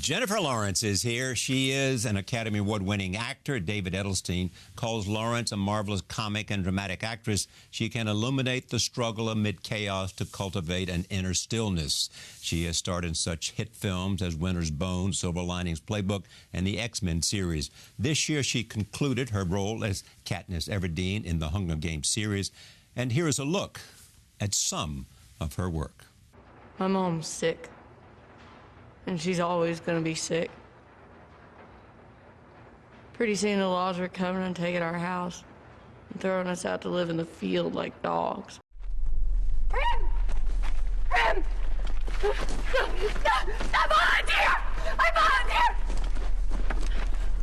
Jennifer Lawrence is here. She is an Academy Award-winning actor. David Edelstein calls Lawrence a marvelous comic and dramatic actress. She can illuminate the struggle amid chaos to cultivate an inner stillness. She has starred in such hit films as Winter's Bone, Silver Linings Playbook, and the X-Men series. This year, she concluded her role as Katniss Everdeen in the Hunger Games series. And here is a look at some of her work. My mom's sick. And she's always going to be sick. Pretty soon the laws are coming and taking our house and throwing us out to live in the field like dogs. Prim! Prim! I volunteer! I volunteer!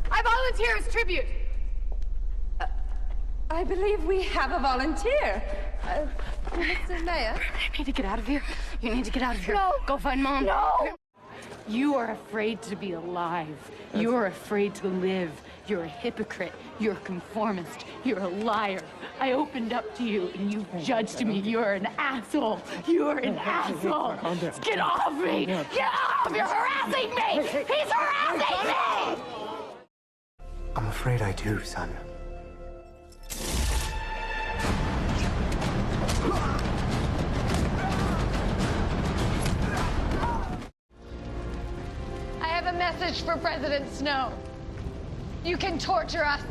I volunteer as tribute. I believe we have a volunteer. Mr. Mayor? You need to get out of here. You need to get out of here. No. Go find Mom. No! You are afraid to be alive. You are afraid to live. You're a hypocrite. You're a conformist. You're a liar. I opened up to you and you judged me. You're an asshole. You're an asshole. Get off me. Get off. You're harassing me. He's harassing me. I'm afraid I do, son. I have a message for President Snow. You can torture us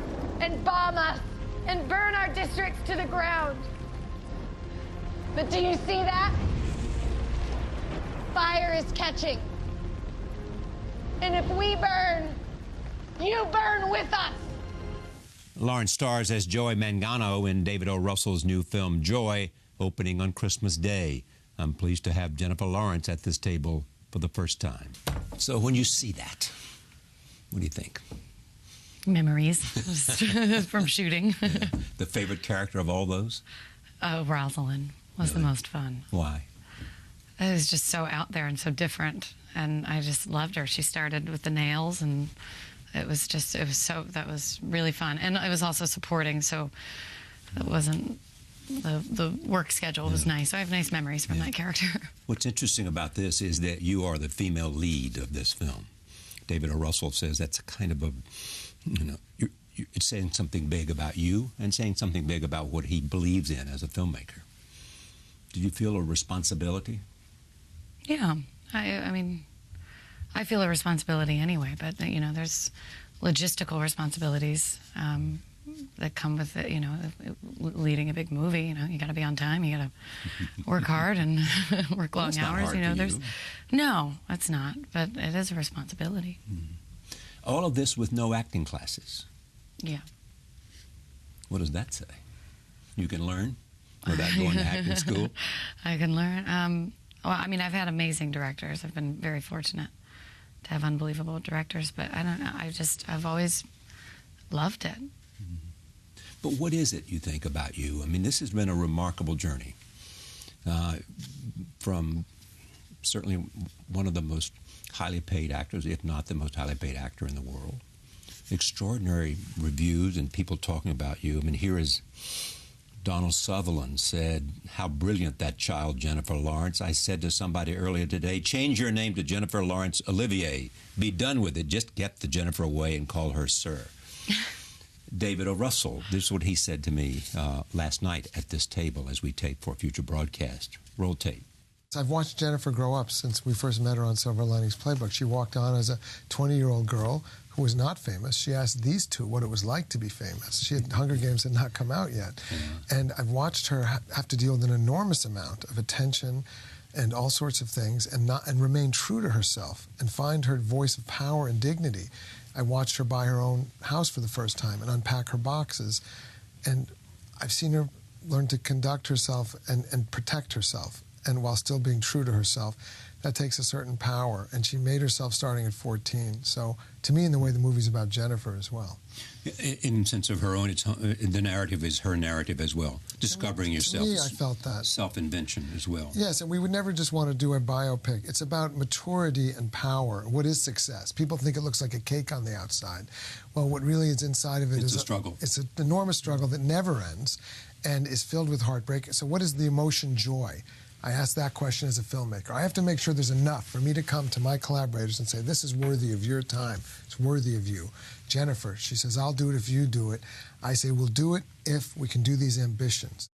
and bomb us and burn our districts to the ground. But do you see that? Fire is catching. And if we burn, you burn with us. Lawrence stars as Joy Mangano in David O. Russell's new film, Joy, opening on Christmas Day. I'm pleased to have Jennifer Lawrence at this table for the first time. So when you see that, what do you think? Memories from shooting. Yeah. The favorite character of all those? Oh, Rosalyn was the most fun. Why? It was just so out there and so different, and I just loved her. She started with the nails, and that was really fun. And it was also supporting, so it wasn't, the work schedule was nice. So I have nice memories from that character. What's interesting about this is that you are the female lead of this film. David O. Russell says that's a kind of a, it's saying something big about you and saying something big about what he believes in as a filmmaker. Did you feel a responsibility? Yeah, I mean, I feel a responsibility anyway, but, there's logistical responsibilities that come with it, leading a big movie. You got to be on time, you got to work hard and work long hours. No, it's not, but it is a responsibility. All of this with no acting classes. Yeah. What does that say? You can learn without going to acting school? I can learn. Well, I mean, I've had amazing directors. I've been very fortunate to have unbelievable directors, but I don't know. I've always loved it. But what is it, you think, about you? I mean, this has been a remarkable journey from certainly one of the most highly paid actors, if not the most highly paid actor in the world. Extraordinary reviews and people talking about you. I mean, here is Donald Sutherland said, "How brilliant that child, Jennifer Lawrence. I said to somebody earlier today, change your name to Jennifer Lawrence Olivier. Be done with it. Just get the Jennifer away and call her Sir." David O. Russell, this is what he said to me last night at this table as we tape for a future broadcast. Roll tape. I've watched Jennifer grow up since we first met her on Silver Linings Playbook. She walked on as a 20-year-old girl who was not famous. She asked these two what it was like to be famous. Hunger Games had not come out yet. Yeah. And I've watched her have to deal with an enormous amount of attention and all sorts of things and remain true to herself and find her voice of power and dignity. I watched her buy her own house for the first time and unpack her boxes. And I've seen her learn to conduct herself and protect herself. And while still being true to herself, that takes a certain power. And she made herself starting at 14. So, to me, in the way the movie's about Jennifer as well. In the sense of her own, the narrative is her narrative as well. Discovering yourself. To me, I felt that. Self-invention as well. Yes, and we would never just want to do a biopic. It's about maturity and power. What is success? People think it looks like a cake on the outside. Well, what really is inside of it is a struggle. It's an enormous struggle that never ends and is filled with heartbreak. So what is the emotion joy? I ask that question as a filmmaker. I have to make sure there's enough for me to come to my collaborators and say, this is worthy of your time. It's worthy of you. Jennifer, she says, I'll do it if you do it. I say, we'll do it if we can do these ambitions.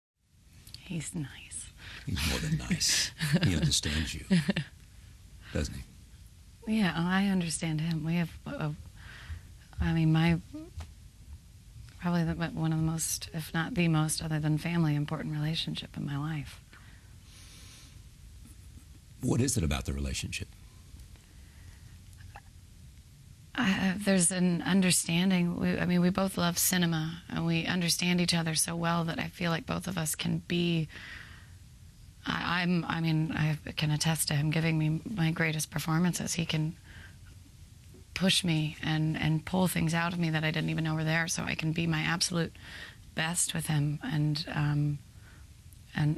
He's nice. He's more than nice. He understands you, doesn't he? Yeah, I understand him. We have, probably one of the most, if not the most, other than family, important relationship in my life. What is it about the relationship? There's an understanding. We both love cinema, and we understand each other so well that I feel like both of us can be. I can attest to him giving me my greatest performances. He can push me and pull things out of me that I didn't even know were there, so I can be my absolute best with him, and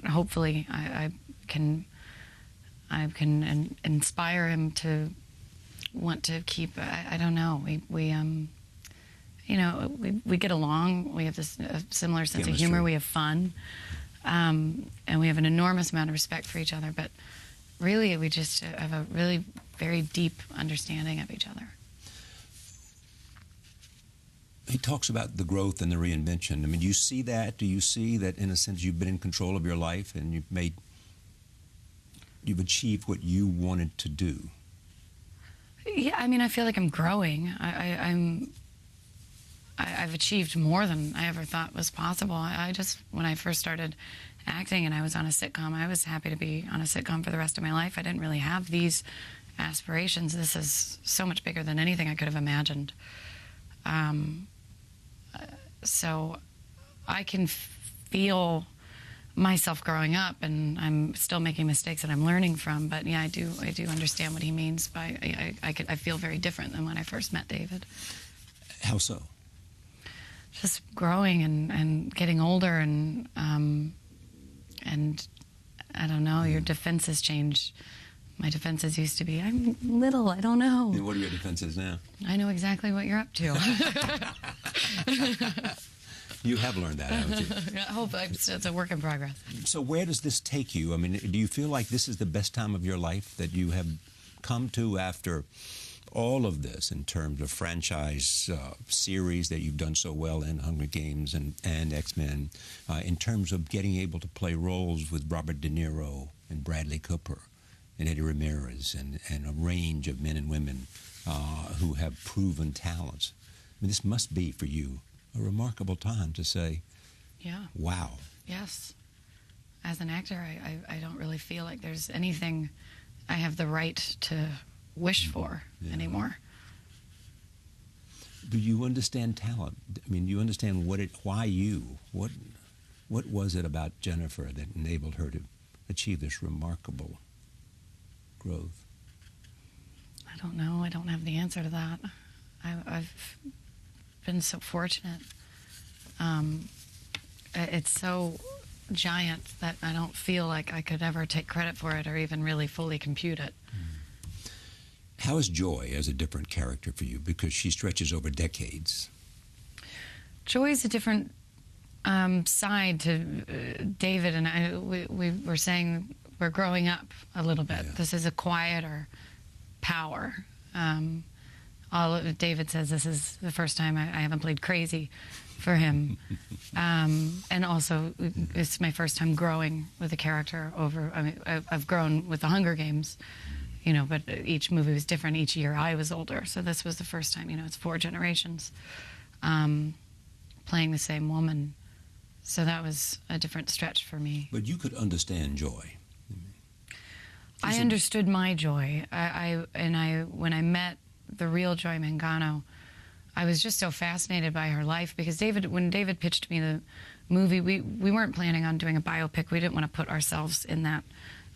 hopefully I can inspire him to want to keep. I don't know. We get along. We have this similar sense of humor. We have fun, and we have an enormous amount of respect for each other. But really, we just have a really very deep understanding of each other. He talks about the growth and the reinvention. I mean, do you see that? Do you see that, in a sense, you've been in control of your life and you've achieved what you wanted to do? Yeah, I feel like I'm growing. I've achieved more than I ever thought was possible. When I first started acting and I was on a sitcom, I was happy to be on a sitcom for the rest of my life. I didn't really have these aspirations. This is so much bigger than anything I could have imagined. So I can feel myself growing up, and I'm still making mistakes that I'm learning from. But yeah, I do understand what he means by I feel very different than when I first met David. How so? Just growing and getting older, and I don't know. Your defenses change. My defenses used to be, I'm little, I don't know. And what are your defenses now? I know exactly what you're up to. You have learned that, haven't you? I hope it's a work in progress. So where does this take you? I mean, do you feel like this is the best time of your life that you have come to after all of this, in terms of franchise series that you've done so well in, Hunger Games and X-Men, in terms of getting able to play roles with Robert De Niro and Bradley Cooper and Eddie Ramirez and a range of men and women who have proven talents? I mean, this must be, for you, a remarkable time to say, yeah, wow. Yes. As an actor, I don't really feel like there's anything I have the right to wish for anymore. Do you understand talent? I mean, do you understand why you? What was it about Jennifer that enabled her to achieve this remarkable growth? I don't know. I don't have the answer to that. I've been so fortunate. It's so giant that I don't feel like I could ever take credit for it or even really fully compute it. How is Joy as a different character for you? Because she stretches over decades. Joy's a different side to David and I. We were saying we're growing up a little bit. Yeah. This is a quieter power. David says this is the first time I haven't played crazy for him. And also, it's my first time growing with a character I've grown with the Hunger Games, but each movie was different. Each year I was older. So this was the first time, it's 4 generations playing the same woman. So that was a different stretch for me. But you could understand Joy. I understood my Joy. When I met the real Joy Mangano, I was just so fascinated by her life, because when David pitched me the movie, we weren't planning on doing a biopic. We didn't want to put ourselves in that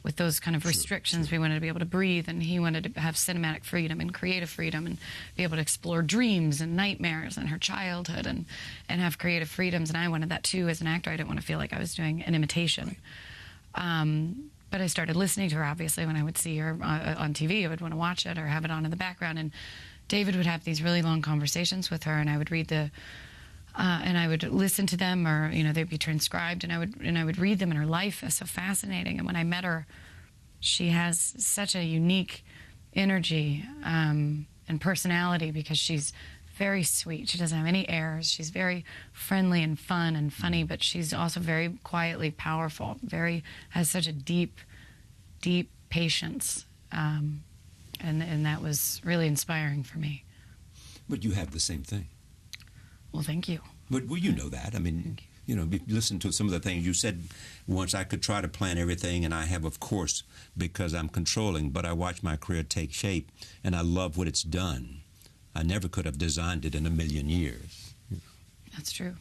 with those kind of restrictions. Sure. We wanted to be able to breathe, and he wanted to have cinematic freedom and creative freedom and be able to explore dreams and nightmares and her childhood and have creative freedoms. And I wanted that too as an actor. I didn't want to feel like I was doing an imitation. Right. But I started listening to her, obviously, when I would see her on TV. I would want to watch it or have it on in the background. And David would have these really long conversations with her, and I would read the and I would listen to them, or they'd be transcribed, and I would read them. And her life is so fascinating. And when I met her, she has such a unique energy and personality, because she's very sweet. She doesn't have any airs. She's very friendly and fun and funny, but she's also very quietly powerful. Has such a deep patience, and that was really inspiring for me. But you have the same thing. Well, thank you. But you know that. I mean, listen to some of the things you said once. I could try to plan everything, and I have, of course, because I'm controlling, but I watch my career take shape, and I love what it's done. I never could have designed it in a million years. That's true.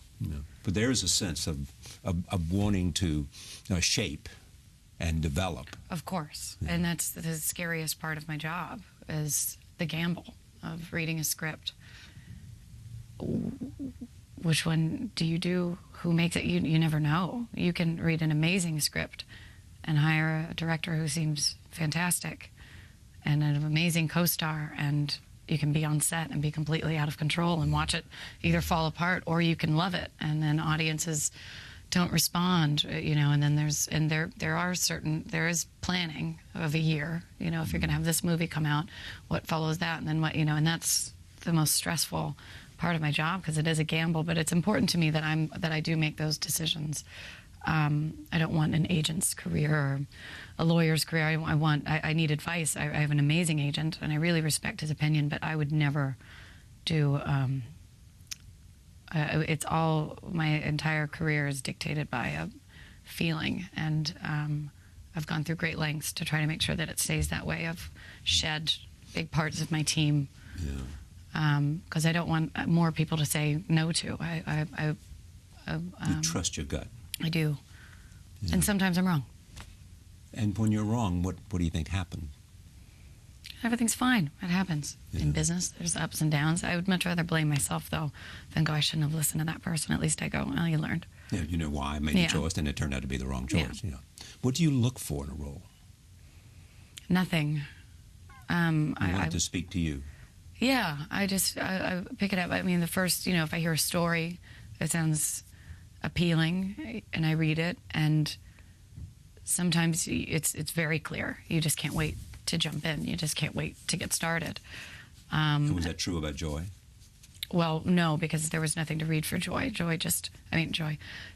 But there is a sense of wanting to shape and develop. Of course. Yeah. And that's the scariest part of my job, is the gamble of reading a script. Which one do you do? Who makes it? You never know. You can read an amazing script and hire a director who seems fantastic and an amazing co-star, and you can be on set and be completely out of control and watch it either fall apart, or you can love it, and then audiences don't respond, and then there is planning of a year, if you're going to have this movie come out, what follows that, and then what, and that's the most stressful part of my job, because it is a gamble. But it's important to me that I do make those decisions. I don't want an agent's career or a lawyer's career. I need advice. I have an amazing agent, and I really respect his opinion, but I would never do. It's all, my entire career is dictated by a feeling, and I've gone through great lengths to try to make sure that it stays that way. I've shed big parts of my team. Because I don't want more people to say no to. You trust your gut. I do. Yeah. And sometimes I'm wrong. And when you're wrong, what do you think happened? Everything's fine. It happens. Yeah. In business, there's ups and downs. I would much rather blame myself, though, than go, I shouldn't have listened to that person. At least I go, well, you learned. Yeah, you know why I made the choice, and it turned out to be the wrong choice. Yeah. What do you look for in a role? Nothing. I want to speak to you. Yeah, I pick it up. I mean, the first, if I hear a story that sounds appealing, and I read it, and sometimes it's very clear. You just can't wait to jump in. You just can't wait to get started. And was that true about Joy? Well, no, because there was nothing to read for Joy.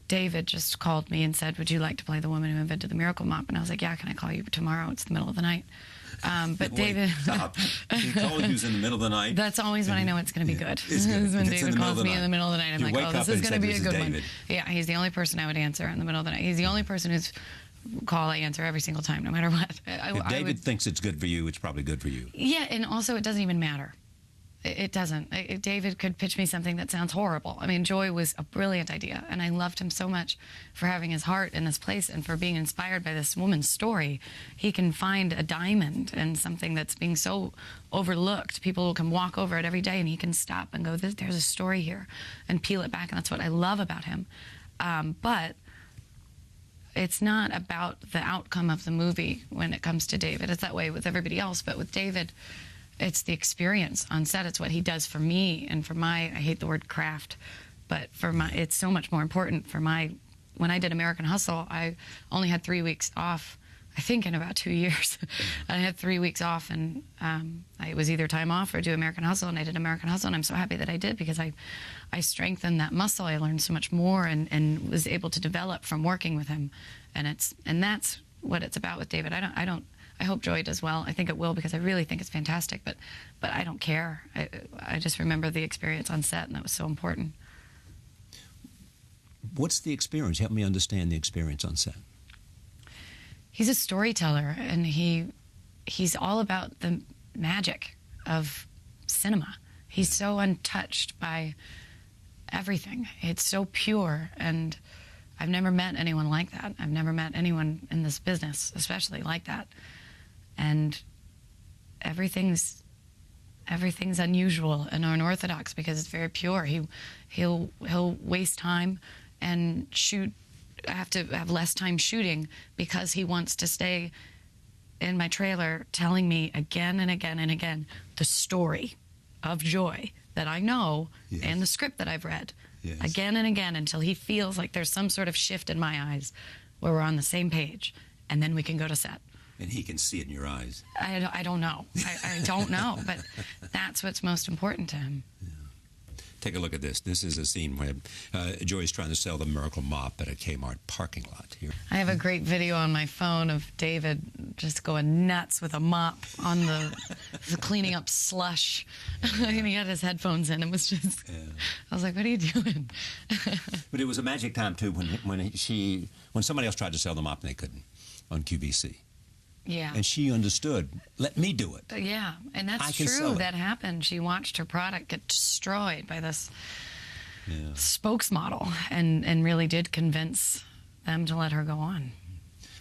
David just called me and said, would you like to play the woman who invented the Miracle Mop? And I was like, yeah, can I call you tomorrow? It's the middle of the night. But David... Stop. He called you in the middle of the night? That's always when I know it's going to be good. It's good. When David calls me in the middle of the night, I'm like, oh, this is going to be a good one. Yeah, he's the only person I would answer in the middle of the night. He's the only person whose call I answer every single time, no matter what. If David thinks it's good for you, it's probably good for you. Yeah, and also it doesn't even matter. It doesn't. David could pitch me something that sounds horrible. I mean, Joy was a brilliant idea, and I loved him so much for having his heart in this place and for being inspired by this woman's story. He can find a diamond in something that's being so overlooked. People can walk over it every day, and he can stop and go, there's a story here, and peel it back, and that's what I love about him. But it's not about the outcome of the movie when it comes to David. It's that way with everybody else, but with David, it's the experience on set. It's what he does for me and for I hate the word craft, but it's so much more important for when I did American Hustle, I only had 3 weeks off, I think in about 2 years. I had 3 weeks off, and it was either time off or do American Hustle, and I did American Hustle, and I'm so happy that I did, because I strengthened that muscle. I learned so much more and was able to develop from working with him, and that's what it's about with David. I hope Joy does well. I think it will, because I really think it's fantastic, but I don't care. I just remember the experience on set, and that was so important. What's the experience? Help me understand the experience on set. He's a storyteller, and he's all about the magic of cinema. He's so untouched by everything. It's so pure, and I've never met anyone like that. I've never met anyone in this business, especially like that. And everything's unusual and unorthodox because it's very pure. He'll waste time and shoot. I have to have less time shooting because he wants to stay in my trailer telling me again and again and again the story of Joy that I know Yes. and the script that I've read Yes. again and again until he feels like there's some sort of shift in my eyes where we're on the same page, and then we can go to set. And he can see it in your eyes. I don't know. I don't know, but that's what's most important to him. Take a look at this. This is a scene where Joy's trying to sell the Miracle Mop at a Kmart parking lot here. I have a great video on my phone of David just going nuts with a mop on the cleaning up slush. And he had his headphones in. It was just, I was like, what are you doing? But it was a magic time, too, when somebody else tried to sell the mop and they couldn't on QVC. Yeah. And she understood, let me do it. Yeah, and I that's can sell true. it. That happened. She watched her product get destroyed by this spokesmodel and really did convince them to let her go on.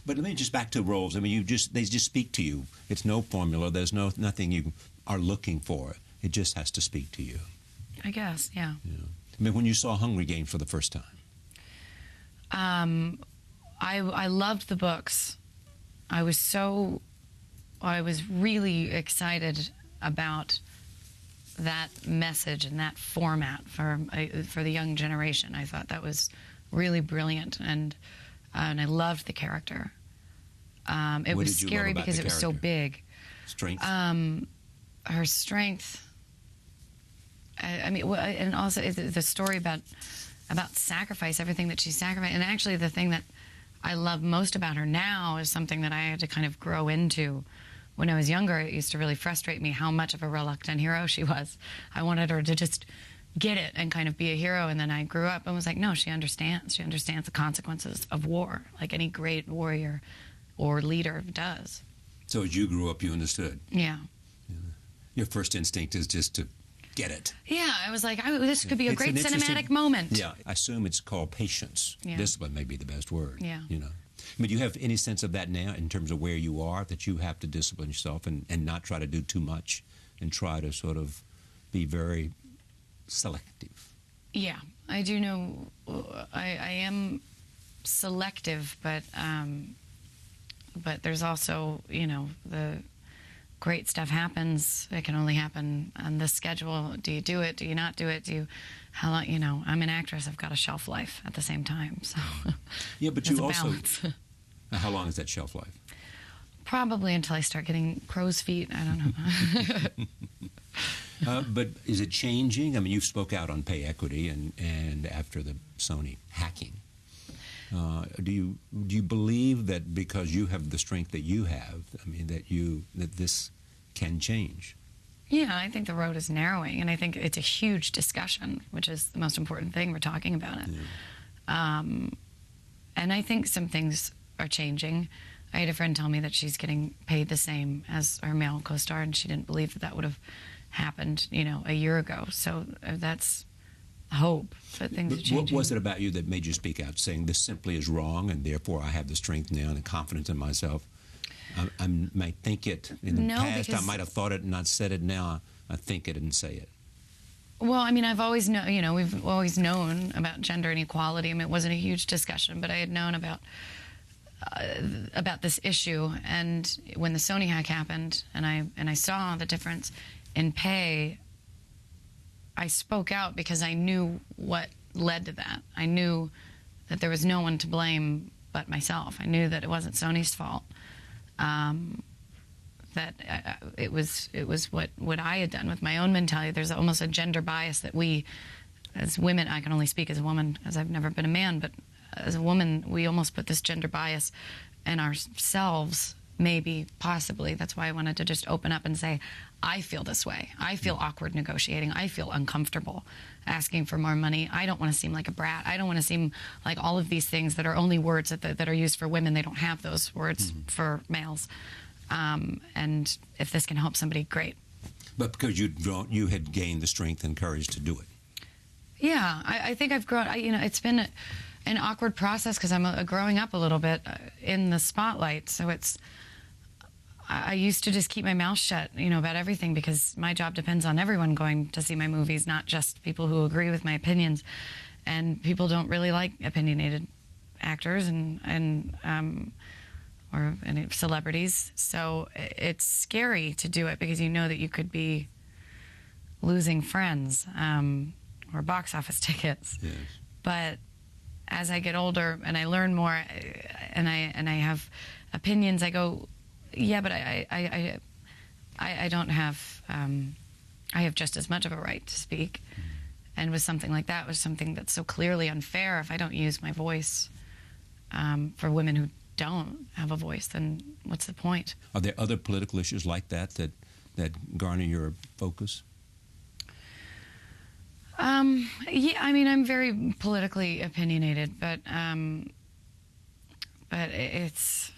But let me just back to roles. I mean, they just speak to you. It's no formula. There's nothing you are looking for. It just has to speak to you. I guess, yeah. I mean, when you saw Hungry Games for the first time. I loved the books. I was really excited about that message and that format for the young generation. I thought that was really brilliant, and I loved the character. It was scary because it was so big. Strength. Her strength. I mean, and also the story about sacrifice, everything that she sacrificed, and actually the thing that I love most about her now is something that I had to kind of grow into. When I was younger, it used to really frustrate me how much of a reluctant hero she was. I wanted her to just get it and kind of be a hero, and then I grew up and was like, no, she understands. She understands the consequences of war, like any great warrior or leader does. So as you grew up, you understood. Yeah. Your first instinct is just to get it. Yeah, I was like, this could be a great cinematic moment. Yeah, I assume it's called patience. Yeah. Discipline may be the best word. Yeah. But do you have any sense of that now in terms of where you are, that you have to discipline yourself and not try to do too much and try to sort of be very selective? Yeah, I do know I am selective, but there's also, the great stuff happens. It can only happen on this schedule. Do you do it? Do you not do it? How long? I'm an actress. I've got a shelf life at the same time. So yeah, but you also. Balance. How long is that shelf life? Probably until I start getting crow's feet. I don't know. But is it changing? I mean, you spoke out on pay equity and after the Sony hacking. Do you believe that because you have the strength that you have, I mean, that this can change? Yeah, I think the road is narrowing, and I think it's a huge discussion, which is the most important thing. We're talking about it. Yeah. And I think some things are changing. I had a friend tell me that she's getting paid the same as her male co-star, and she didn't believe that would have happened, a year ago. So that's hope that things are changing. What was it about you that made you speak out, saying this simply is wrong, and therefore I have the strength now and confidence in myself? I might think it in the past. I might have thought it and not said it. Now I think it and say it. Well, I mean, I've always known. We've always known about gender inequality. I mean, it wasn't a huge discussion, but I had known about this issue. And when the Sony hack happened, and I saw the difference in pay, I spoke out because I knew what led to that. I knew that there was no one to blame but myself. I knew that it wasn't Sony's fault. That it was what I had done with my own mentality. There's almost a gender bias that we, as women, I can only speak as a woman, as I've never been a man, but as a woman, we almost put this gender bias in ourselves, maybe, possibly. That's why I wanted to just open up and say, I feel this way. I feel awkward negotiating. I feel uncomfortable asking for more money. I don't want to seem like a brat. I don't want to seem like all of these things that are only words that are used for women. They don't have those words for males. And if this can help somebody, great. But because you had gained the strength and courage to do it. Yeah, I think I've grown. It's been an awkward process because I'm growing up a little bit in the spotlight. So I used to just keep my mouth shut, about everything, because my job depends on everyone going to see my movies, not just people who agree with my opinions. And people don't really like opinionated actors and any celebrities. So it's scary to do it because you know that you could be losing friends or box office tickets. Yes. But as I get older and I learn more, and I have opinions, I go, yeah, but I don't have. I have just as much of a right to speak. And with something like that, was something that's so clearly unfair. If I don't use my voice for women who don't have a voice, then what's the point? Are there other political issues like that garner your focus? Yeah, I mean, I'm very politically opinionated, but it's,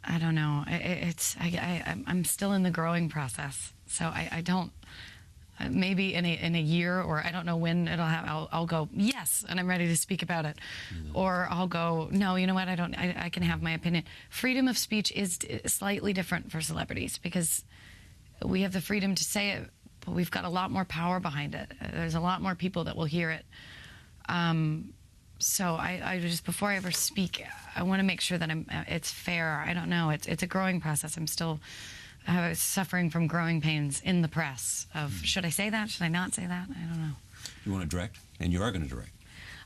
I don't know. I'm still in the growing process, so I don't. Maybe in a year, or I don't know when it'll have. I'll go yes, and I'm ready to speak about it, or I'll go no. You know what? I can have my opinion. Freedom of speech is slightly different for celebrities because we have the freedom to say it, but we've got a lot more power behind it. There's a lot more people that will hear it. So I just, before I ever speak, I want to make sure that it's fair. I don't know. It's a growing process. I'm still suffering from growing pains in the press of, should I say that? Should I not say that? I don't know. You want to direct? And you are going to direct.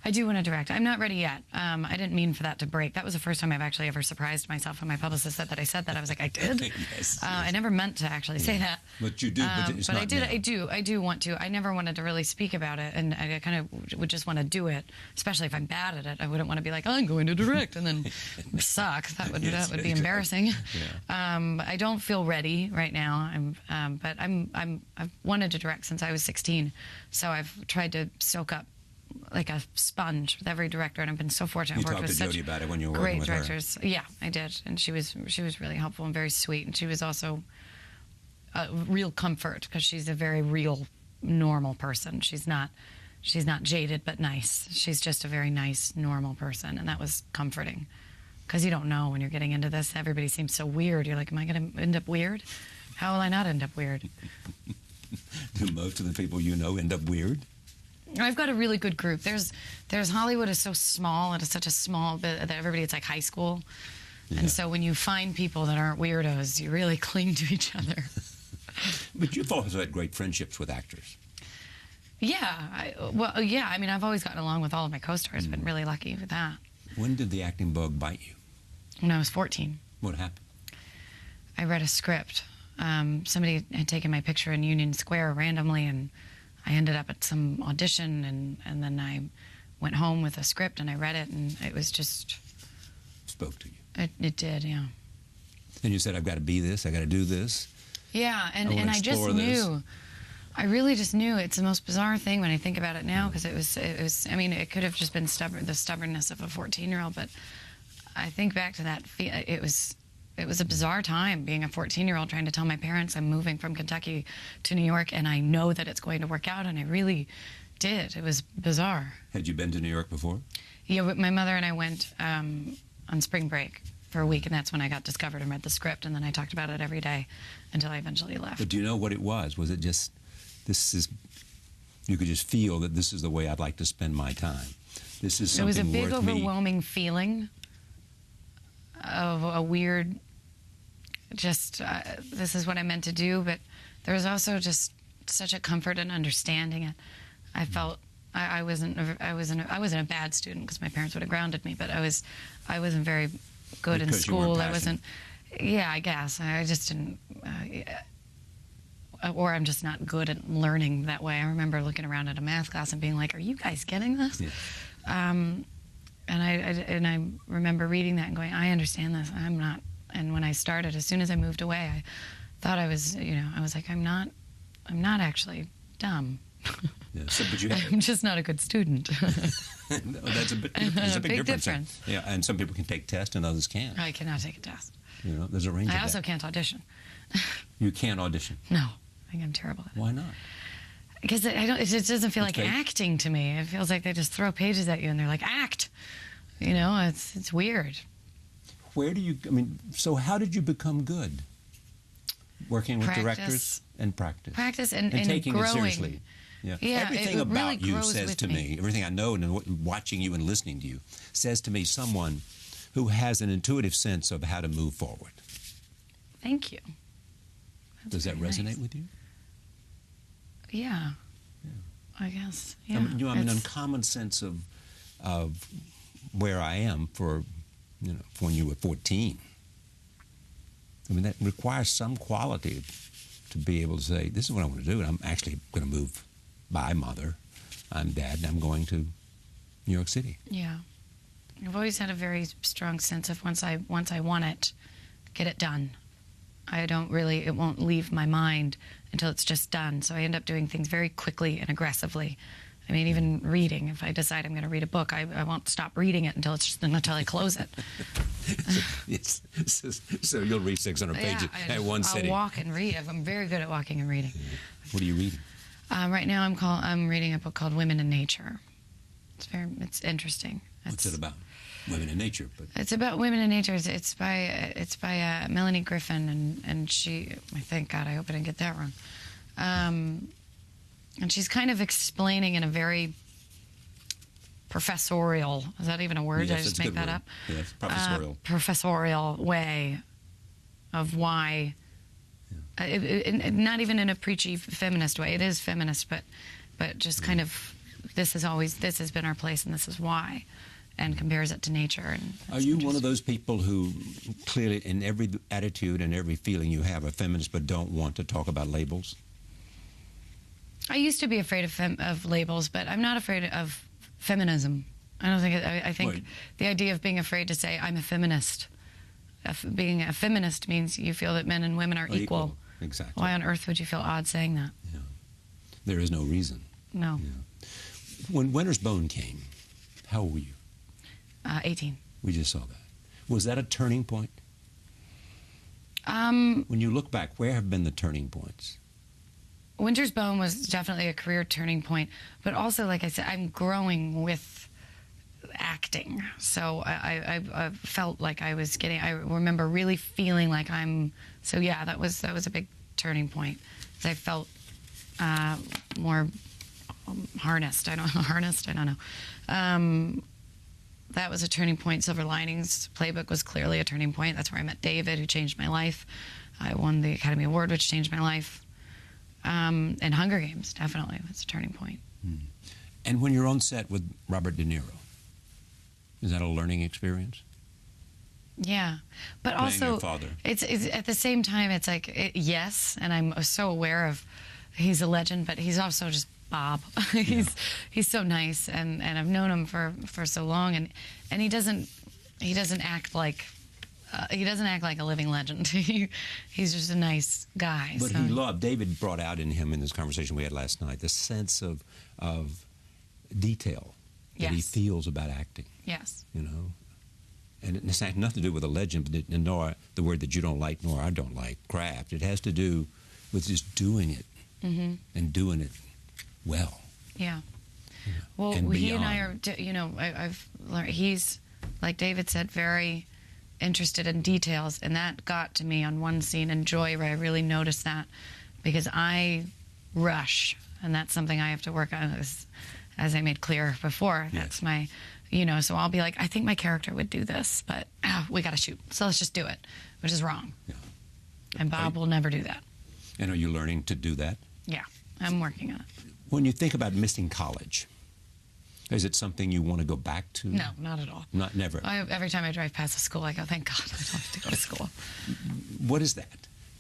I do want to direct. I'm not ready yet. I didn't mean for that to break. That was the first time I've actually ever surprised myself when my publicist said that I said that. I was like, I did? Yes. I never meant to actually say that. But you do, but it's but not I did. now. I do want to. I never wanted to really speak about it, and I kind of would just want to do it, especially if I'm bad at it. I wouldn't want to be like, I'm going to direct, and then suck. That would be embarrassing. Yeah. I don't feel ready right now. But I've wanted to direct since I was 16, so I've tried to soak up like a sponge with every director, and I've been so fortunate. You I've worked talked with to such Jodie about it when you were working great with directors. her. Yeah, I did, and she was really helpful and very sweet, and she was also a real comfort because she's a very real, normal person. She's not jaded but nice. She's just a very nice, normal person, and that was comforting because you don't know when you're getting into this. Everybody seems so weird. You're like, am I going to end up weird? How will I not end up weird? Do most of the people you know end up weird? I've got a really good group. There's Hollywood is so small, and it's such a small bit that everybody, it's like high school. Yeah. And so when you find people that aren't weirdos, you really cling to each other. But you've also had great friendships with actors. Yeah. I mean, I've always gotten along with all of my co-stars. Been really lucky with that. When did the acting bug bite you? When I was 14. What happened? I read a script. Somebody had taken my picture in Union Square randomly, and I ended up at some audition, and then I went home with a script, and I read it, and it was just... Spoke to you. It did, yeah. And you said, I've got to be this, I've got to do this. Yeah, and I just knew. I really just knew. It's the most bizarre thing when I think about it now, because it was. I mean, it could have just been the stubbornness of a 14-year-old, but I think back to that. It was a bizarre time being a 14-year-old trying to tell my parents I'm moving from Kentucky to New York, and I know that it's going to work out, and I really did. It was bizarre. Had you been to New York before? Yeah, but my mother and I went on spring break for a week, and that's when I got discovered and read the script, and then I talked about it every day until I eventually left. But do you know what it was? Was it just, you could just feel that this is the way I'd like to spend my time? This is something worth me. It was a big, overwhelming feeling of a weird, this is what I meant to do, but there was also just such a comfort in understanding it. I felt I wasn't a bad student because my parents would have grounded me, but I wasn't very good in school. I wasn't. Yeah, I guess I just didn't. Or I'm just not good at learning that way. I remember looking around at a math class and being like, "Are you guys getting this?" Yeah. And I remember reading that and going, "I understand this. I'm not." And when I started, as soon as I moved away, I thought I was, I was like, I'm not actually dumb. Yeah, but I'm just not a good student. That's a big difference. Yeah, and some people can take tests and others can't. I cannot take a test. There's a range of that. I also can't audition. You can't audition? No, I think I'm terrible at it. Why not? Because it doesn't feel like acting to me. It feels like they just throw pages at you and they're like, act. It's weird. Where do you, so how did you become good? Working with directors and practice. Practice and taking growing. it seriously. Yeah. Everything about you says to me, everything I know and watching you and listening to you, says to me someone who has an intuitive sense of how to move forward. Thank you. Does that resonate with you? Yeah. I guess. Yeah. I mean, an uncommon sense of where I am for when you were 14. I mean, that requires some quality to be able to say, this is what I want to do, and I'm actually going to move by mother. I'm dad, and I'm going to New York City. Yeah. I've always had a very strong sense of once I want it, get it done. It won't leave my mind until it's just done. So I end up doing things very quickly and aggressively. I mean, even reading, if I decide I'm going to read a book, I won't stop reading it until I close it. So you'll read 600 pages at one sitting. I'll walk and read. I'm very good at walking and reading. What are you reading? Right now I'm reading a book called Women in Nature. It's interesting. What's it about? Women in nature. But it's about women in nature. It's by Melanie Griffin, and she. Thank God, I hope I didn't get that wrong. And she's kind of explaining in a very professorial. Is that even a word? Yes, Did I just make that up? Yes, professorial. Professorial way of why. Not even in a preachy feminist way. It is feminist, but just kind of this has been our place, and this is why. And compares it to nature. And are you one of those people who clearly, in every attitude and every feeling you have, are feminist but don't want to talk about labels? I used to be afraid of labels, but I'm not afraid of feminism. I don't think. I think the idea of being afraid to say I'm a feminist. Being a feminist means you feel that men and women are equal. Exactly. Why on earth would you feel odd saying that? Yeah. There is no reason. No. Yeah. When Winter's Bone came, how old were you? 18. We just saw that. Was that a turning point? When you look back, where have been the turning points? Winter's Bone was definitely a career turning point, but also, like I said, I'm growing with acting. So I felt like I was getting. I remember really feeling like I'm. So yeah, that was a big turning point. I felt more harnessed. I don't know. That was a turning point. Silver Linings Playbook was clearly a turning point. That's where I met David, who changed my life. I won the Academy Award, which changed my life. And Hunger Games, definitely, was a turning point. And when you're on set with Robert De Niro, is that a learning experience? Yeah, but Playing also your father. It's at the same time, it's like yes, and I'm so aware of he's a legend, but he's also just Bob. He's so nice, and I've known him for so long, and he doesn't act like a living legend. He's just a nice guy. But David brought out in him in this conversation we had last night the sense of detail that he feels about acting. Yes. And it's had nothing to do with a legend, nor the word that you don't like, nor I don't like, craft. It has to do with just doing it and doing it well. Yeah. Well, he and I are, I've learned, he's, like David said, very interested in details, and that got to me on one scene in Joy where I really noticed that, because I rush, and that's something I have to work on, as I made clear before. Yes. That's my, so I'll be like, I think my character would do this, but we got to shoot, so let's just do it, which is wrong. Yeah. And Bob will never do that. And are you learning to do that? Yeah, I'm working on it. When you think about missing college, is it something you want to go back to? No, not at all. Never. Every time I drive past a school, I go, thank God I don't have to go to school. What is that?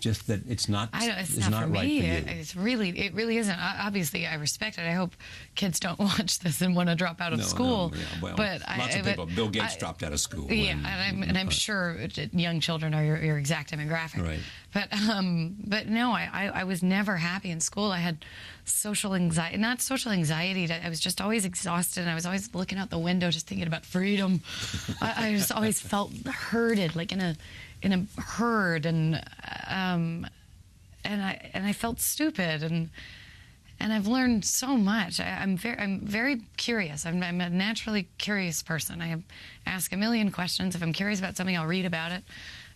Just that it's not. It's not for right me. For you. It really isn't. Obviously, I respect it. I hope kids don't watch this and want to drop out of school. No, yeah, well, but lots of people. Bill Gates dropped out of school. Yeah, and I'm sure young children are your exact demographic. Right. But no, I was never happy in school. I had social anxiety, not social anxiety. I was just always exhausted, and I was always looking out the window, just thinking about freedom. I just always felt herded, like in a herd, and I felt stupid, and I've learned so much. I'm very curious. I'm a naturally curious person. I ask a million questions. If I'm curious about something, I'll read about it.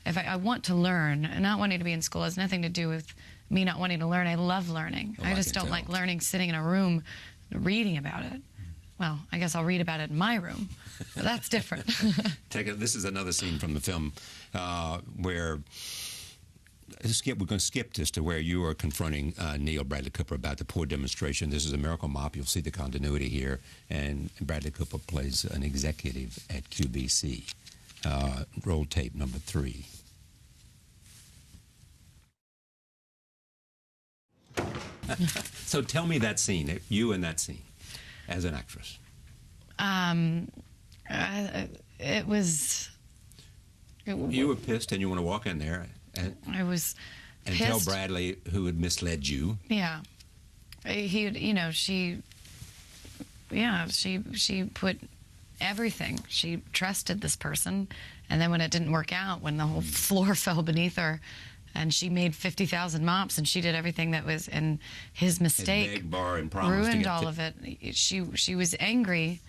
If I want to learn, and not wanting to be in school has nothing to do with me not wanting to learn. I love learning. I just don't like learning sitting in a room reading about it. Well, I guess I'll read about it in my room. But that's different. This is another scene from the film where We're going to skip this to where you are confronting Neil Bradley Cooper about the poor demonstration. This is a Miracle Mop. You'll see the continuity here. And Bradley Cooper plays an executive at QVC. Roll tape number 3. So tell me that scene, you in that scene, as an actress. It was... You were pissed and you want to walk in there and I was and pissed. tell Bradley who had misled you. Yeah. He, you know, she put everything. She trusted this person, and then when it didn't work out, when the whole floor fell beneath her, and she made 50,000 mops, and she did everything that was, and his mistake ruined all of it. She was angry,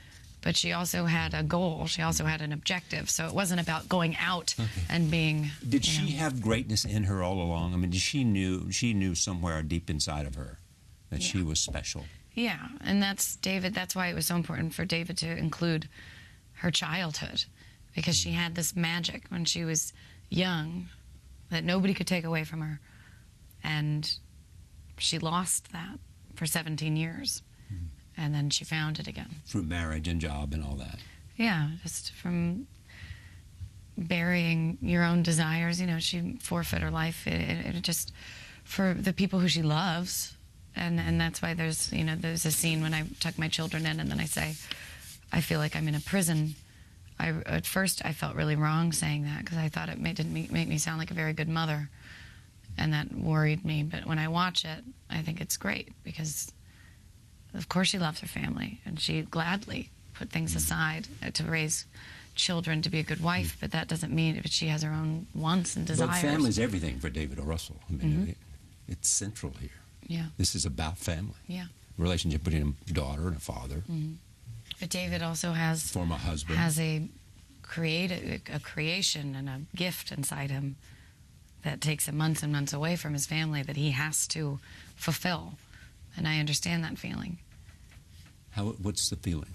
but she also had a goal. She also had an objective. So it wasn't about going out and being. Did she have greatness in her all along? I mean, she knew somewhere deep inside of her that she was special. Yeah, and that's David. That's why it was so important for David to include her childhood, because she had this magic when she was young that nobody could take away from her, and she lost that for 17 years. And then she found it again. Through marriage and job and all that. Yeah, just from burying your own desires. You know, she forfeit her life. It just, for the people who she loves. And that's why there's a scene when I tuck my children in and then I say, I feel like I'm in a prison. At first I felt really wrong saying that because I thought it didn't make me sound like a very good mother. And that worried me. But when I watch it, I think it's great because... Of course she loves her family, and she gladly put things aside to raise children, to be a good wife, but that doesn't mean that she has her own wants and desires. But family's everything for David O. Russell. I mean, it's central here. Yeah. This is about family. Yeah. Relationship between a daughter and a father. But David also has... Former husband. Has a creation and a gift inside him that takes him months and months away from his family that he has to fulfill. And I understand that feeling. What's the feeling?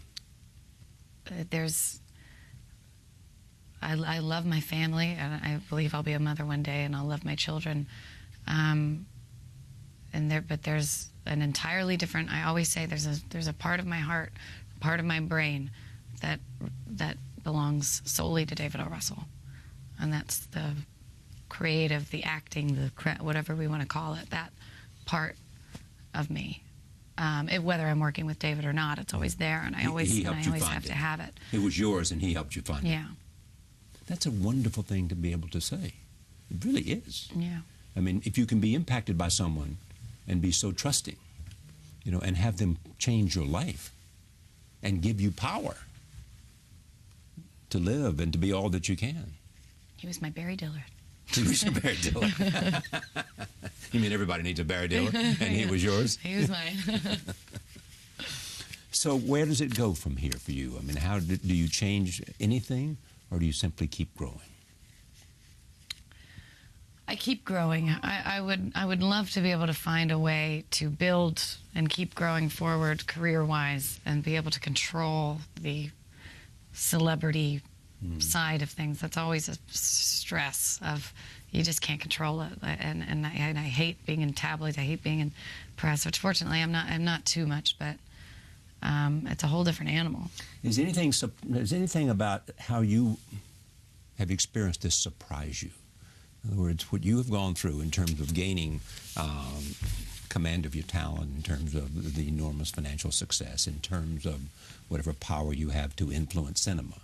I love my family, and I believe I'll be a mother one day, and I'll love my children. But there's an entirely different. I always say there's a part of my heart, a part of my brain, that belongs solely to David O. Russell, and that's the creative, the acting, whatever we want to call it. That part of me. Whether I'm working with David or not, it's always there, and I always have to have it. It was yours, and he helped you find it. Yeah. That's a wonderful thing to be able to say. It really is. Yeah. I mean, if you can be impacted by someone and be so trusting, and have them change your life and give you power to live and to be all that you can. He was my Barry Dillard. He was your Barry Dillard. You mean everybody needs a Barry Dillard, and he was yours? He was mine. So where does it go from here for you? I mean, how do you change anything, or do you simply keep growing? I keep growing. I would love to be able to find a way to build and keep growing forward career-wise and be able to control the celebrity side of things. That's always a stress of you just can't control it. And I hate being in tabloids. I hate being in press, which fortunately I'm not too much, but it's a whole different animal. Is anything about how you have experienced this surprise you? In other words, what you have gone through in terms of gaining command of your talent, in terms of the enormous financial success, in terms of whatever power you have to influence cinema.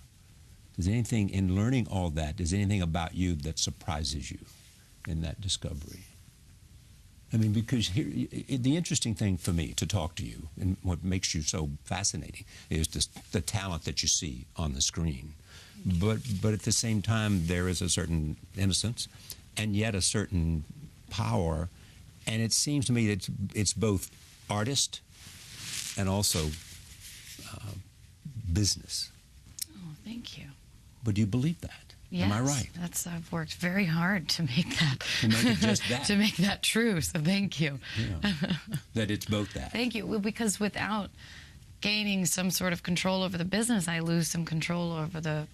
Does anything, in learning all that, is anything about you that surprises you in that discovery? I mean, because here, the interesting thing for me to talk to you, and what makes you so fascinating, is the talent that you see on the screen. But at the same time, there is a certain innocence, and yet a certain power, and it seems to me that it's both artist and also business. Oh, thank you. But do you believe that? Yes, am I right? I've worked very hard to make that. To make it just that. To make that true, so thank you. Yeah. That it's both that. Thank you, because without gaining some sort of control over the business, I lose some control over the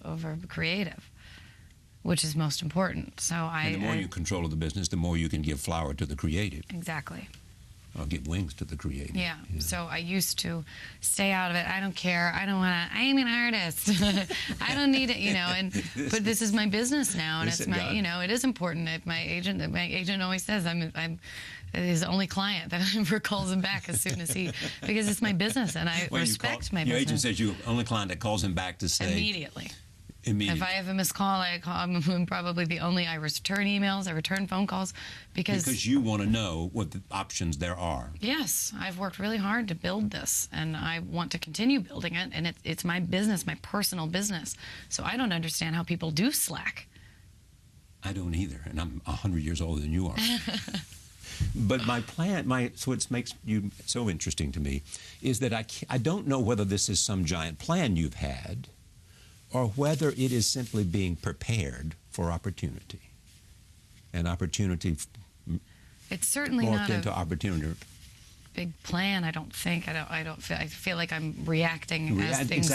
creative. which is most important. So And the more you control the business, the more you can give flower to the creative. Exactly. Or give wings to the creative. Yeah. So I used to stay out of it. I don't care. I don't want to. I'm an artist. I don't need it, you know. But this is my business now, and it's my, you know, it is important. If my agent always says I'm his only client that ever calls him back as soon as because it's my business, and I respect my business. Your agent says you're the only client that calls him back to say immediately. If I have a missed call, I'm probably the only. I return emails, I return phone calls, because you want to know what the options there are. Yes, I've worked really hard to build this, and I want to continue building it. And it's my business, my personal business. So I don't understand how people do slack. I don't either, and I'm 100 years older than you are. But my plan, what makes you so interesting to me, is that I don't know whether this is some giant plan you've had, or whether it is simply being prepared for opportunity. And opportunity it's certainly morphed not into opportunity. Big plan. I don't think. I feel like I'm reacting as things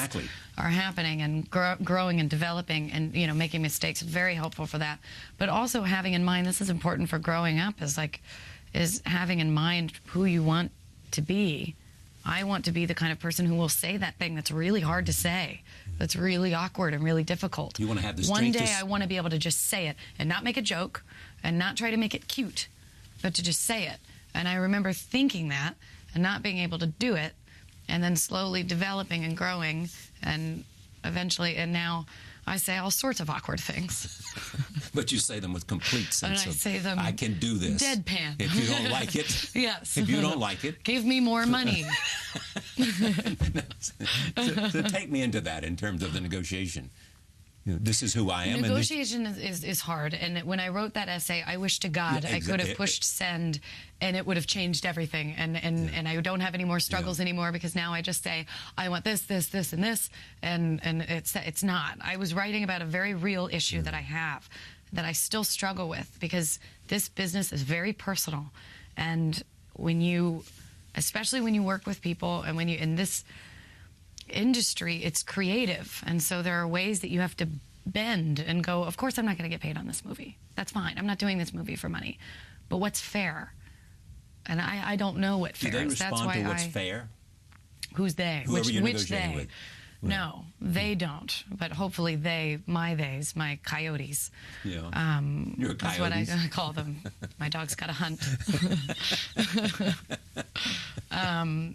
are happening, and growing and developing, and making mistakes. Very helpful for that. But also having in mind, this is important for growing up, is having in mind who you want to be. I want to be the kind of person who will say that thing that's really hard to say, that's really awkward and really difficult. You want to have the strength. One day I want to be able to just say it and not make a joke and not try to make it cute, but to just say it. And I remember thinking that and not being able to do it, and then slowly developing and growing, and eventually, and now I say all sorts of awkward things. But you say them with complete sense and I say them I can do this. Deadpan. If you don't like it. Yes. If you don't like it. Give me more money. So take me into that in terms of the negotiation. This is who I am. Negotiation is hard. And when I wrote that essay, I wish to God I could have pushed send, and it would have changed everything. And I don't have any more struggles anymore, because now I just say, I want this, this, this, and this. And it's not. I was writing about a very real issue that I have, that I still struggle with, because this business is very personal. And especially when you work with people, and when you in this industry, it's creative, and so there are ways that you have to bend and go, of course I'm not going to get paid on this movie, that's fine, I'm not doing this movie for money, but what's fair? And I don't know what fair is. That's why to what's fair? Who's they? Whoever you're which negotiating they? with. No, they don't. But hopefully my coyotes. Yeah. Your coyotes. That's what I call them. My dog's got to hunt. I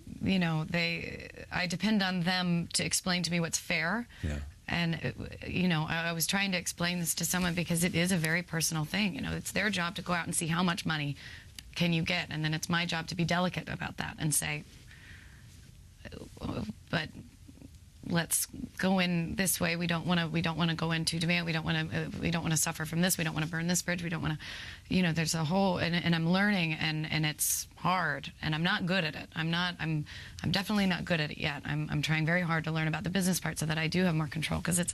depend on them to explain to me what's fair. Yeah. And, I was trying to explain this to someone, because it is a very personal thing. It's their job to go out and see how much money can you get. And then it's my job to be delicate about that and say, but let's go in this way. We don't want to go into demand. We don't want to suffer from this. We don't want to burn this bridge. We don't want to, there's a whole, and I'm learning, and it's hard, and I'm not good at it. I'm definitely not good at it yet. I'm trying very hard to learn about the business part, so that I do have more control, because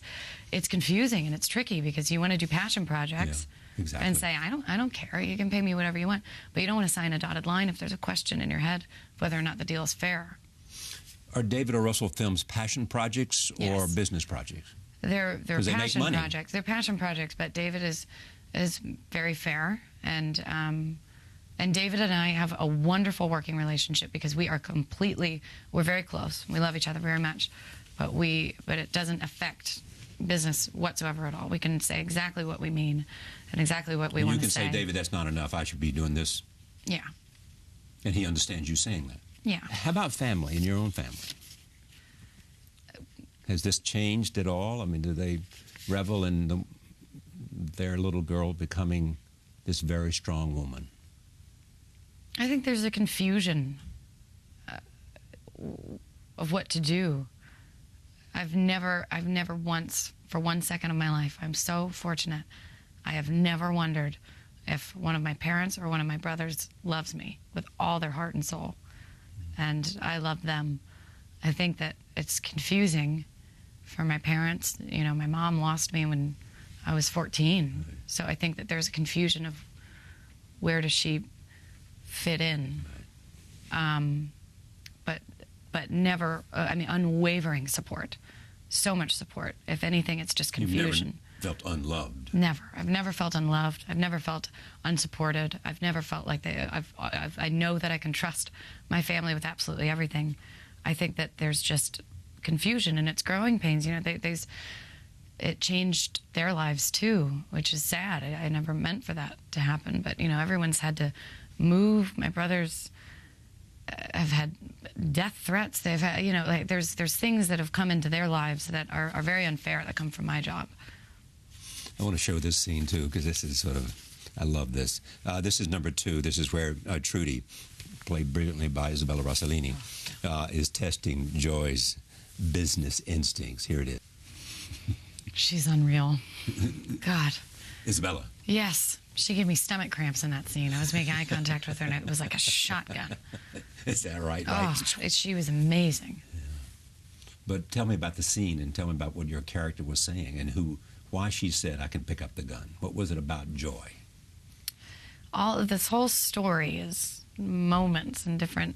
it's confusing and it's tricky, because you want to do passion projects. Yeah, exactly. And say, I don't care. You can pay me whatever you want, but you don't want to sign a dotted line if there's a question in your head whether or not the deal is fair. Are David O. Russell films passion projects or business projects? They're passion projects. They're passion projects, but David is very fair, and David and I have a wonderful working relationship, because we're very close. We love each other very much, but it doesn't affect business whatsoever at all. We can say exactly what we mean and exactly what we want to say. You can say, David, that's not enough. I should be doing this. Yeah. And he understands you saying that. Yeah. How about family, in your own family? Has this changed at all? I mean, do they revel in their little girl becoming this very strong woman? I think there's a confusion of what to do. I've never once, for 1 second of my life, I'm so fortunate, I have never wondered if one of my parents or one of my brothers loves me with all their heart and soul. And I love them. I think that it's confusing for my parents. My mom lost me when I was 14. So I think that there's a confusion of where does she fit in. But never, unwavering support. So much support. If anything, it's just confusion. felt unloved. Never. I've never felt unloved. I've never felt unsupported. I've never felt like I know that I can trust my family with absolutely everything. I think that there's just confusion and it's growing pains. You know, it changed their lives too, which is sad. I never meant for that to happen. But, you know, everyone's had to move. My brothers have had death threats. They've had, you know, like there's things that have come into their lives that are very unfair that come from my job. I want to show this scene too, because this is sort of, I love this. This is number 2. This is where Trudy, played brilliantly by Isabella Rossellini, is testing Joy's business instincts. Here it is. She's unreal. God. Isabella. Yes. She gave me stomach cramps in that scene. I was making eye contact with her, and it was like a shotgun. Is that right? Oh, she was amazing. Yeah. But tell me about the scene, and tell me about what your character was saying, and why she said, I can pick up the gun. What was it about Joy? All of this whole story is moments and different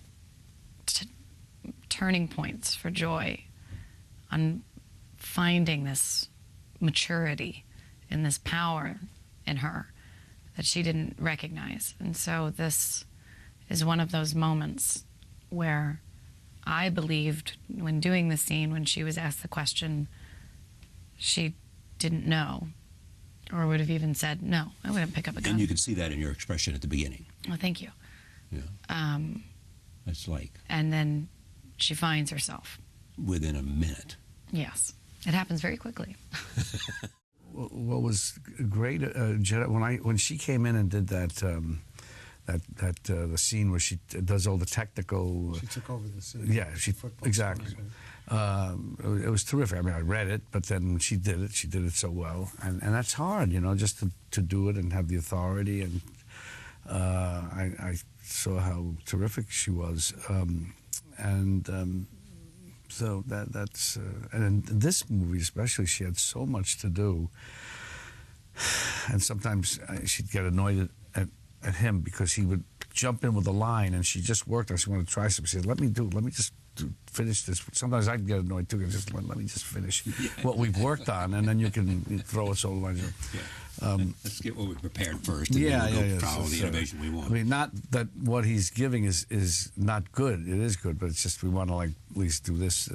turning points for Joy on finding this maturity and this power in her that she didn't recognize. And so this is one of those moments where I believed when doing the scene, when she was asked the question, she didn't know, or would have even said, no, I wouldn't pick up a gun. And you could see that in your expression at the beginning. Well, thank you. Yeah. That's like... And then she finds herself. Within a minute. Yes. It happens very quickly. What was great, when she came in and did that, the scene where she does all the technical... She took over the scene. Yeah, exactly. It was terrific. I mean, I read it, but then she did it so well. And that's hard, you know, just to do it and have the authority. And I saw how terrific she was. So that's... and in this movie especially, she had so much to do. And sometimes she'd get annoyed at him because he would jump in with a line and she just worked on it. She wanted to try something. She said, let me just finish this. Sometimes I'd get annoyed too. Just let me just finish what we've worked on, and then you can throw us all lines. Let's get what we prepared first. And then we'll go follow the innovation we want. I mean, not that what he's giving is not good. It is good, but it's just we want to like at least do this.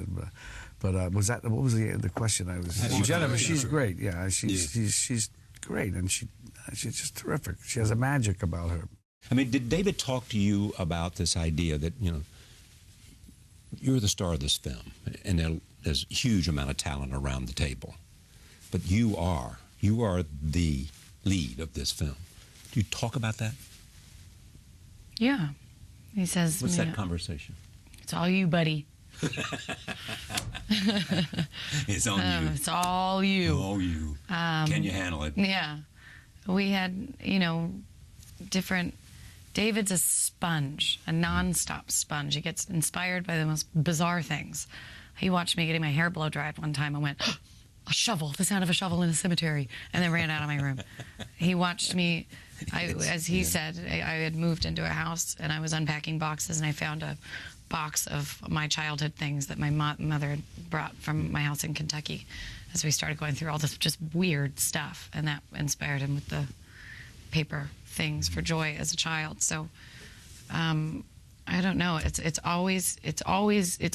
But what was the question? I was Jennifer. She's great. Yeah, she's great, and she's just terrific. She has a magic about her. I mean, did David talk to you about this idea that, you know, you're the star of this film, and there's a huge amount of talent around the table, but you are the lead of this film. Do you talk about that? Yeah. He says... What's that conversation? It's all you, buddy. It's on you. It's all you. All you. Can you handle it? Yeah. We had, you know, different... David's a sponge, a non-stop sponge. He gets inspired by the most bizarre things. He watched me getting my hair blow-dried one time and went, a shovel, the sound of a shovel in a cemetery, and then ran out of my room. He watched me, as he said, I had moved into a house and I was unpacking boxes and I found a box of my childhood things that my mother had brought from my house in Kentucky as we started going through all this just weird stuff, and that inspired him with the paper things for Joy as a child. So I don't know, it's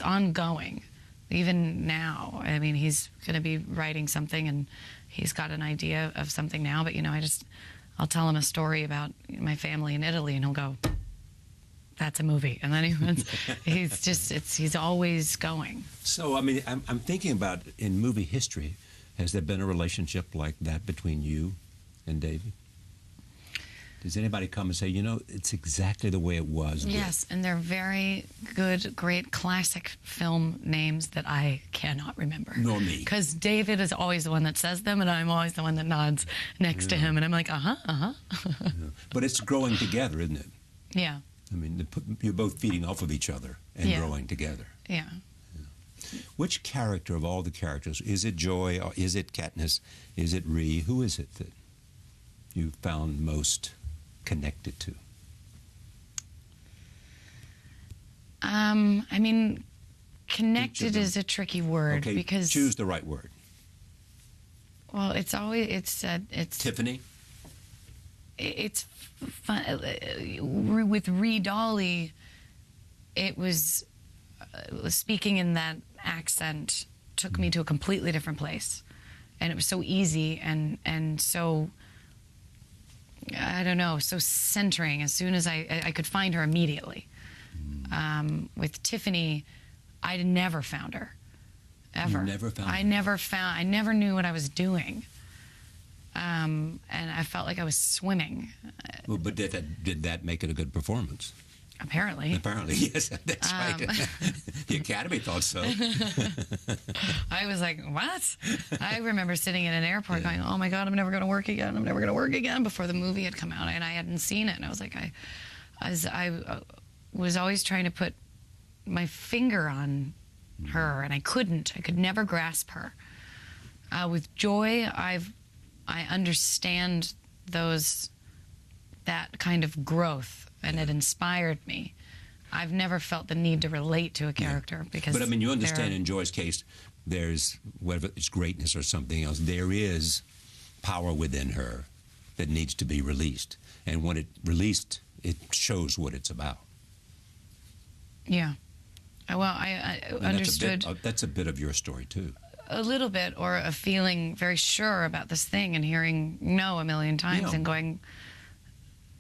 ongoing. Even now, I mean, he's going to be writing something and he's got an idea of something now, but, you know, I'll tell him a story about my family in Italy and he'll go, that's a movie. And then he's always going. So, I mean, I'm thinking about in movie history, has there been a relationship like that between you and David? Does anybody come and say, you know, it's exactly the way it was? Yes, and they're very good, great, classic film names that I cannot remember. Nor me. Because David is always the one that says them, and I'm always the one that nods next to him, and I'm like, yeah. But it's growing together, isn't it? Yeah. I mean, you're both feeding off of each other and growing together. Yeah. Which character of all the characters, is it Joy, or is it Katniss, is it Ree, who is it that you found most connected to? I mean, connected is a tricky word, okay, because... choose the right word. Well, it's Tiffany? It's fun. With Ree Dolly, it was speaking in that accent took me to a completely different place, and it was so easy and so, I don't know, so centering. As soon as I could find her immediately. With Tiffany, I never found her, ever. You never found her? I never knew what I was doing. And I felt like I was swimming. Well, but did that make it a good performance? Apparently. Apparently, yes, that's right. The Academy thought so. I was like, what? I remember sitting in an airport going, oh my God, I'm never going to work again. I'm never going to work again, before the movie had come out, and I hadn't seen it. And I was like, I was always trying to put my finger on her, and I couldn't. I could never grasp her. With Joy, I understand that kind of growth, and it inspired me. I've never felt the need to relate to a character because. But I mean, you understand in Joy's case, there's, whether it's greatness or something else, there is power within her that needs to be released, and when it released, it shows what it's about. Yeah. Well, I understood. That's a bit of your story too. A little bit, or a feeling very sure about this thing and hearing no a million times and going,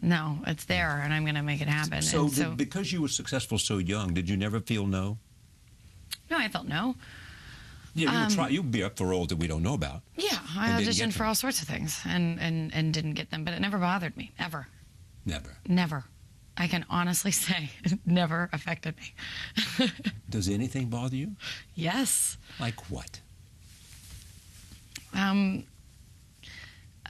no, it's there and I'm going to make it happen. So, because you were successful so young, did you never feel no? No, I felt no. Yeah, you'd be up for roles that we don't know about. Yeah, I auditioned for all sorts of things and didn't get them, but it never bothered me, ever. Never? Never. I can honestly say it never affected me. Does anything bother you? Yes. Like what?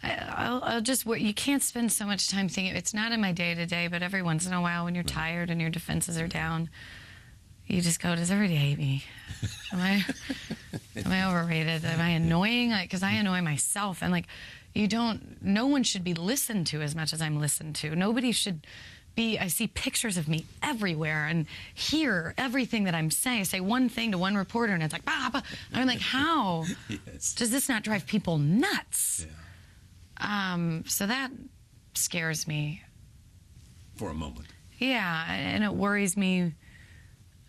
I'll just, you can't spend so much time thinking. It's not in my day-to-day, but every once in a while when you're tired and your defenses are down, you just go, does everybody hate me? Am I overrated? Am I annoying? Because I annoy myself. And no one should be listened to as much as I'm listened to. Nobody should be, I see pictures of me everywhere and hear everything that I'm saying. I say one thing to one reporter and it's like, bah, bah. I'm like, how does this not drive people nuts? Yeah. So that scares me. For a moment. Yeah, and it worries me.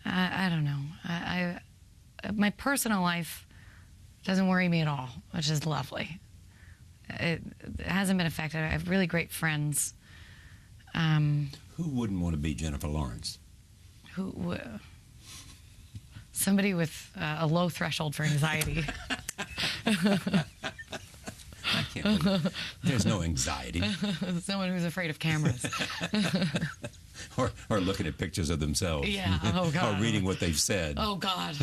I don't know. My personal life doesn't worry me at all, which is lovely. It hasn't been affected. I have really great friends. Who wouldn't want to be Jennifer Lawrence? Somebody with a low threshold for anxiety. I can't believe there's no anxiety. Someone who's afraid of cameras. or looking at pictures of themselves. Yeah, oh God. Or reading what they've said. Oh God.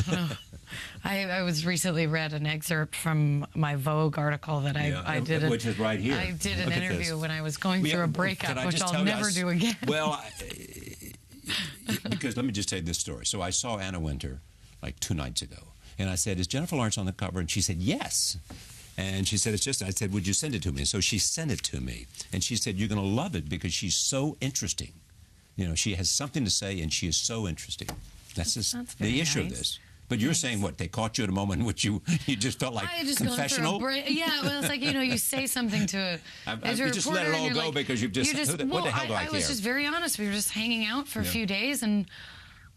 I was recently read an excerpt from my Vogue article that I did. Which is right here. I did an interview when I was going through a breakup, which I'll never do again. Well, because let me just tell you this story. So I saw Anna Wintour like 2 nights ago, and I said, is Jennifer Lawrence on the cover? And she said, yes. And she said, it's just, I said, would you send it to me? So she sent it to me. And she said, you're going to love it because she's so interesting. You know, she has something to say, and she is so interesting. That's the issue of this. But you're saying what? They caught you at a moment in which you just felt like confessional? Yeah, well, it's like, you say something to you just let it all go because you've just what the hell do I care? I was just very honest. We were just hanging out for a few days, and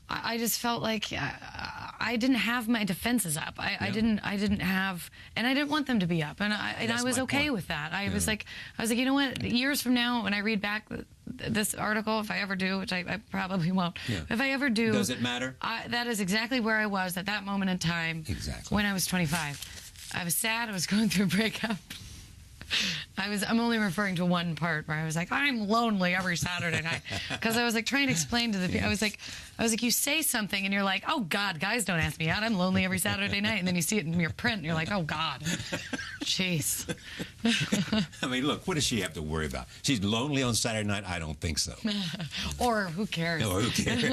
I just felt like I didn't have my defenses up. I didn't have, and I didn't want them to be up, and I was okay with that. I was like, you know what? Years from now, when I read back this article, if I ever do, which I probably won't, if I ever do, does it matter? That is exactly where I was at that moment in time. Exactly. When I was 25, I was sad. I was going through a breakup. I'm only referring to one part where I was like, I'm lonely every Saturday night, because I was like trying to explain to the people. I was like, you say something and you're like, oh God, guys don't ask me out. I'm lonely every Saturday night, and then you see it in your print and you're like, oh God, jeez. I mean, look, what does she have to worry about? She's lonely on Saturday night? I don't think so. Or who cares? Or who cares?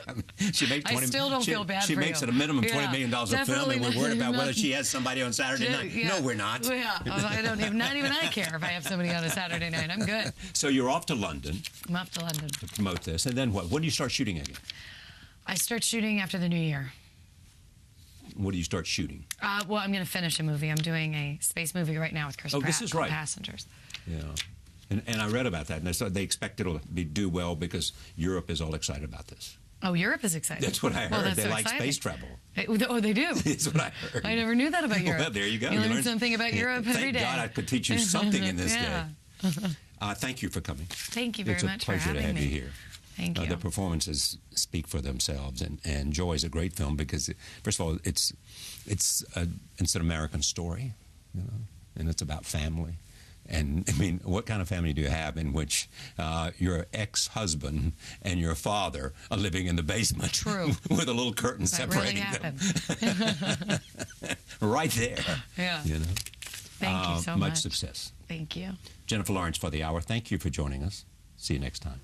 I mean, she makes 20, I still don't feel bad She for makes you. at a minimum $20 million a film, and we're worried about whether she has somebody on Saturday night. Yeah. No, we're not. Yeah, not even I care if I have somebody on a Saturday night. I'm good. So you're off to London. I'm off to London. To promote this. And then what? When do you start shooting again? I start shooting after the new year. what do you start shooting? Well, I'm going to finish a movie. I'm doing a space movie right now with Chris Pratt. This is right. Passengers. Yeah. And I read about that, and they expect it'll do well because Europe is all excited about this. Oh, Europe is excited. That's what I heard. Well, that's they so like exciting. space travel. Oh, they do? That's what I heard. I never knew that about Europe. Well, there you go. You learn something about Europe every day. Thank God I could teach you something in this Yeah. day. Thank you for coming. Thank you very much for It's a pleasure to having have me. you here. Thank you. The performances speak for themselves, and Joy is a great film because, first of all, it's an American story, you know, and it's about family. And I mean, what kind of family do you have in which your ex-husband and your father are living in the basement True. with a little curtain separating them? Right there. Yeah. You know. Thank you so much. Much success. Thank you. Jennifer Lawrence for the Hour. Thank you for joining us. See you next time.